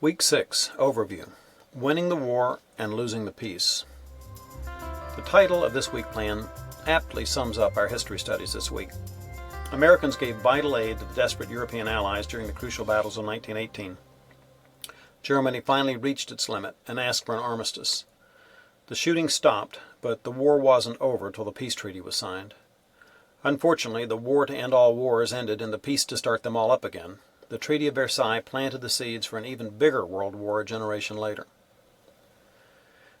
Week 6, Overview, Winning the War and Losing the Peace. The title of this week plan aptly sums up our history studies this week. Americans gave vital aid to the desperate European allies during the crucial battles of 1918. Germany finally reached its limit and asked for an armistice. The shooting stopped, but the war wasn't over till the peace treaty was signed. Unfortunately, the war to end all wars ended in the peace to start them all up again. The Treaty of Versailles planted the seeds for an even bigger world war a generation later.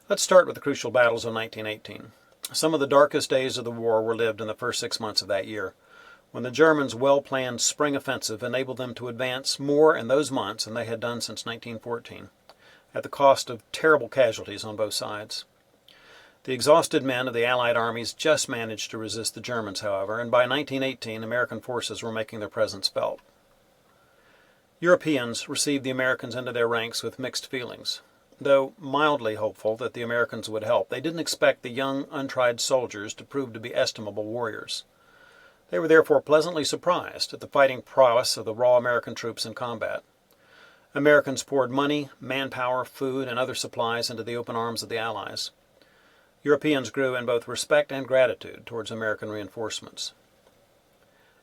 Let's start with the crucial battles of 1918. Some of the darkest days of the war were lived in the first 6 months of that year, when the Germans' well-planned spring offensive enabled them to advance more in those months than they had done since 1914, at the cost of terrible casualties on both sides. The exhausted men of the Allied armies just managed to resist the Germans, however, and by 1918 American forces were making their presence felt. Europeans received the Americans into their ranks with mixed feelings. Though mildly hopeful that the Americans would help, they didn't expect the young, untried soldiers to prove to be estimable warriors. They were therefore pleasantly surprised at the fighting prowess of the raw American troops in combat. Americans poured money, manpower, food, and other supplies into the open arms of the Allies. Europeans grew in both respect and gratitude towards American reinforcements.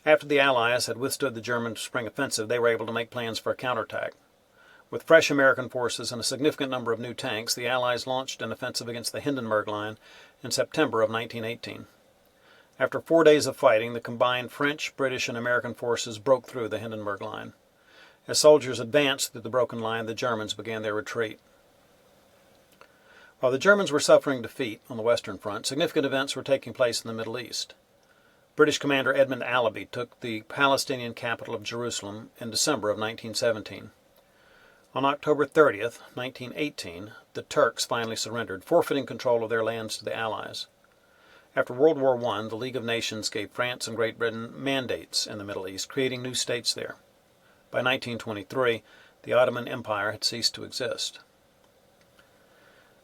After the Allies had withstood the German spring offensive, they were able to make plans for a counterattack. With fresh American forces and a significant number of new tanks, the Allies launched an offensive against the Hindenburg Line in September of 1918. After 4 days of fighting, the combined French, British, and American forces broke through the Hindenburg Line. As soldiers advanced through the broken line, the Germans began their retreat. While the Germans were suffering defeat on the Western Front, significant events were taking place in the Middle East. British Commander Edmund Allenby took the Palestinian capital of Jerusalem in December of 1917. On October 30th, 1918, the Turks finally surrendered, forfeiting control of their lands to the Allies. After World War I, the League of Nations gave France and Great Britain mandates in the Middle East, creating new states there. By 1923, the Ottoman Empire had ceased to exist.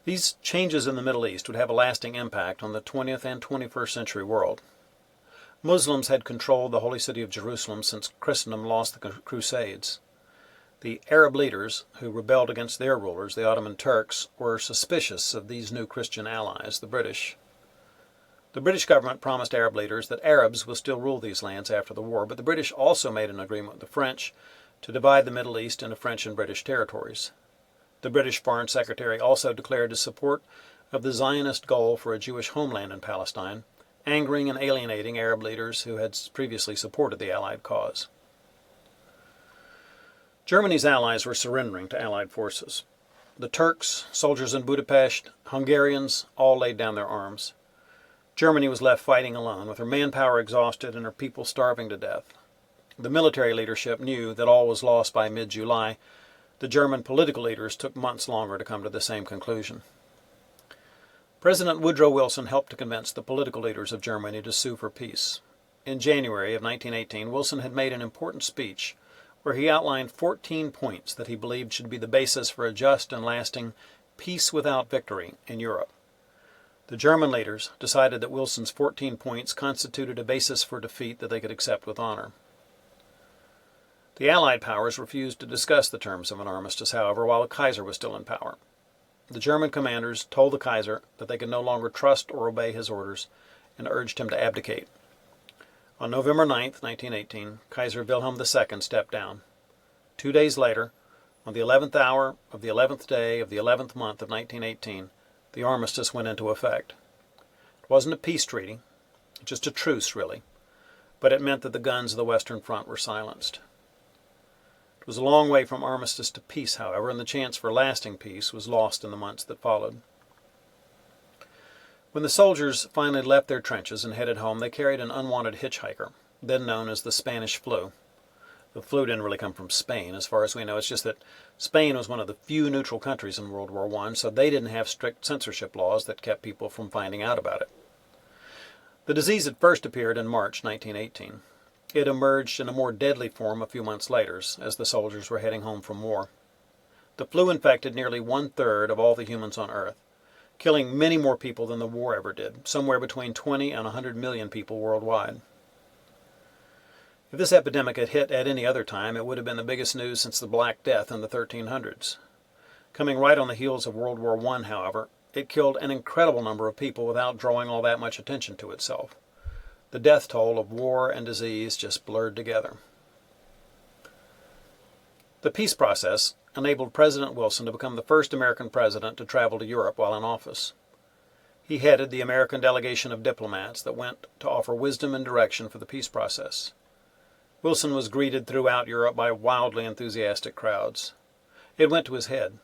These changes in the Middle East would have a lasting impact on the 20th and 21st century world. Muslims had controlled the holy city of Jerusalem since Christendom lost the Crusades. The Arab leaders, who rebelled against their rulers, the Ottoman Turks, were suspicious of these new Christian allies, the British. The British government promised Arab leaders that Arabs will still rule these lands after the war, but the British also made an agreement with the French to divide the Middle East into French and British territories. The British Foreign Secretary also declared his support of the Zionist goal for a Jewish homeland in Palestine, angering and alienating Arab leaders who had previously supported the Allied cause. Germany's allies were surrendering to Allied forces. The Turks, soldiers in Budapest, Hungarians all laid down their arms. Germany was left fighting alone, with her manpower exhausted and her people starving to death. The military leadership knew that all was lost by mid-July. The German political leaders took months longer to come to the same conclusion. President Woodrow Wilson helped to convince the political leaders of Germany to sue for peace. In January of 1918, Wilson had made an important speech where he outlined 14 points that he believed should be the basis for a just and lasting peace without victory in Europe. The German leaders decided that Wilson's 14 points constituted a basis for defeat that they could accept with honor. The Allied powers refused to discuss the terms of an armistice, however, while the Kaiser was still in power. The German commanders told the Kaiser that they could no longer trust or obey his orders and urged him to abdicate. On November 9, 1918, Kaiser Wilhelm II stepped down. 2 days later, on the 11th hour of the 11th day of the 11th month of 1918, the armistice went into effect. It wasn't a peace treaty, just a truce really, but it meant that the guns of the Western Front were silenced. It was a long way from armistice to peace, however, and the chance for lasting peace was lost in the months that followed. When the soldiers finally left their trenches and headed home, they carried an unwanted hitchhiker, then known as the Spanish flu. The flu didn't really come from Spain, as far as we know. It's just that Spain was one of the few neutral countries in World War I, so they didn't have strict censorship laws that kept people from finding out about it. The disease had first appeared in March 1918. It emerged in a more deadly form a few months later, as the soldiers were heading home from war. The flu infected nearly 1/3 of all the humans on Earth, killing many more people than the war ever did, somewhere between 20 and 100 million people worldwide. If this epidemic had hit at any other time, it would have been the biggest news since the Black Death in the 1300s. Coming right on the heels of World War I, however, it killed an incredible number of people without drawing all that much attention to itself. The death toll of war and disease just blurred together. The peace process enabled President Wilson to become the first American president to travel to Europe while in office. He headed the American delegation of diplomats that went to offer wisdom and direction for the peace process. Wilson was greeted throughout Europe by wildly enthusiastic crowds. It went to his head.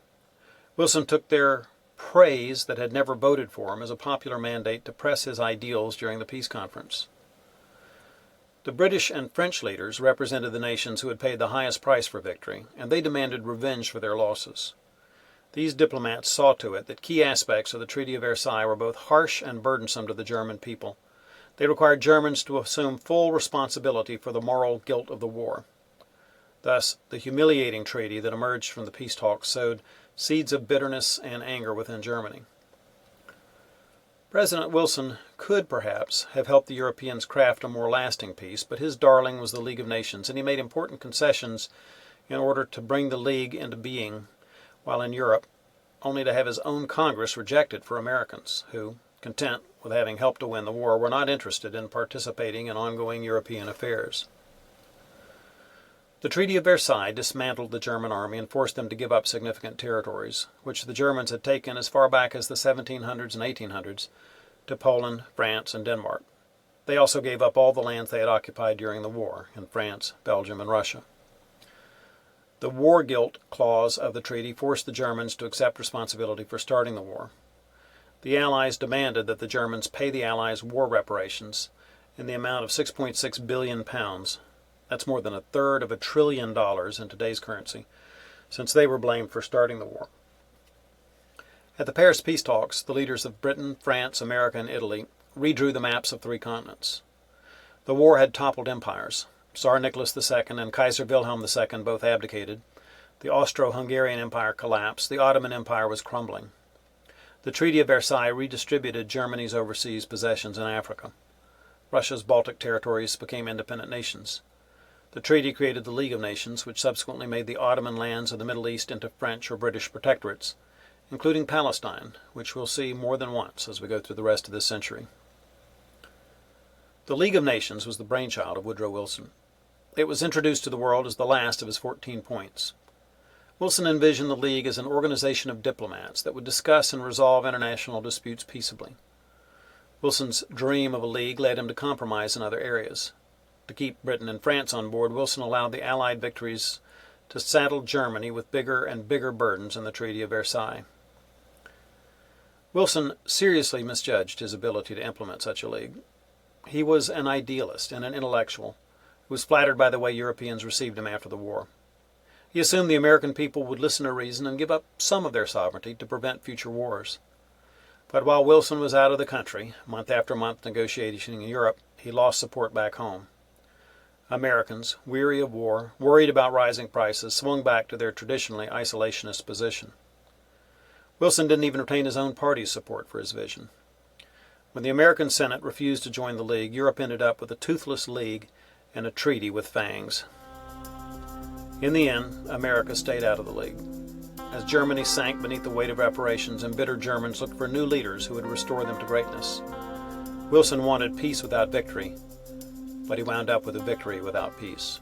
Wilson took their praise that had never voted for him as a popular mandate to press his ideals during the peace conference. The British and French leaders represented the nations who had paid the highest price for victory, and they demanded revenge for their losses. These diplomats saw to it that key aspects of the Treaty of Versailles were both harsh and burdensome to the German people. They required Germans to assume full responsibility for the moral guilt of the war. Thus, the humiliating treaty that emerged from the peace talks sowed seeds of bitterness and anger within Germany. President Wilson could perhaps have helped the Europeans craft a more lasting peace, but his darling was the League of Nations, and he made important concessions in order to bring the League into being while in Europe, only to have his own Congress reject it for Americans who, content with having helped to win the war, were not interested in participating in ongoing European affairs. The Treaty of Versailles dismantled the German army and forced them to give up significant territories, which the Germans had taken as far back as the 1700s and 1800s, to Poland, France, and Denmark. They also gave up all the lands they had occupied during the war in France, Belgium, and Russia. The war guilt clause of the treaty forced the Germans to accept responsibility for starting the war. The Allies demanded that the Germans pay the Allies war reparations in the amount of £6.6 billion. That's more than a third of $1 trillion in today's currency, since they were blamed for starting the war. At the Paris peace talks, the leaders of Britain, France, America, and Italy redrew the maps of 3 continents. The war had toppled empires. Tsar Nicholas II and Kaiser Wilhelm II both abdicated. The Austro-Hungarian Empire collapsed. The Ottoman Empire was crumbling. The Treaty of Versailles redistributed Germany's overseas possessions in Africa. Russia's Baltic territories became independent nations. The treaty created the League of Nations, which subsequently made the Ottoman lands of the Middle East into French or British protectorates, including Palestine, which we'll see more than once as we go through the rest of this century. The League of Nations was the brainchild of Woodrow Wilson. It was introduced to the world as the last of his 14 points. Wilson envisioned the League as an organization of diplomats that would discuss and resolve international disputes peaceably. Wilson's dream of a league led him to compromise in other areas. To keep Britain and France on board, Wilson allowed the Allied victories to saddle Germany with bigger and bigger burdens in the Treaty of Versailles. Wilson seriously misjudged his ability to implement such a league. He was an idealist and an intellectual who was flattered by the way Europeans received him after the war. He assumed the American people would listen to reason and give up some of their sovereignty to prevent future wars. But while Wilson was out of the country, month after month negotiating in Europe, he lost support back home. Americans, weary of war, worried about rising prices, swung back to their traditionally isolationist position. Wilson didn't even retain his own party's support for his vision. When the American Senate refused to join the League, Europe ended up with a toothless league and a treaty with fangs. In the end, America stayed out of the League. As Germany sank beneath the weight of reparations, embittered Germans looked for new leaders who would restore them to greatness. Wilson wanted peace without victory, but he wound up with a victory without peace.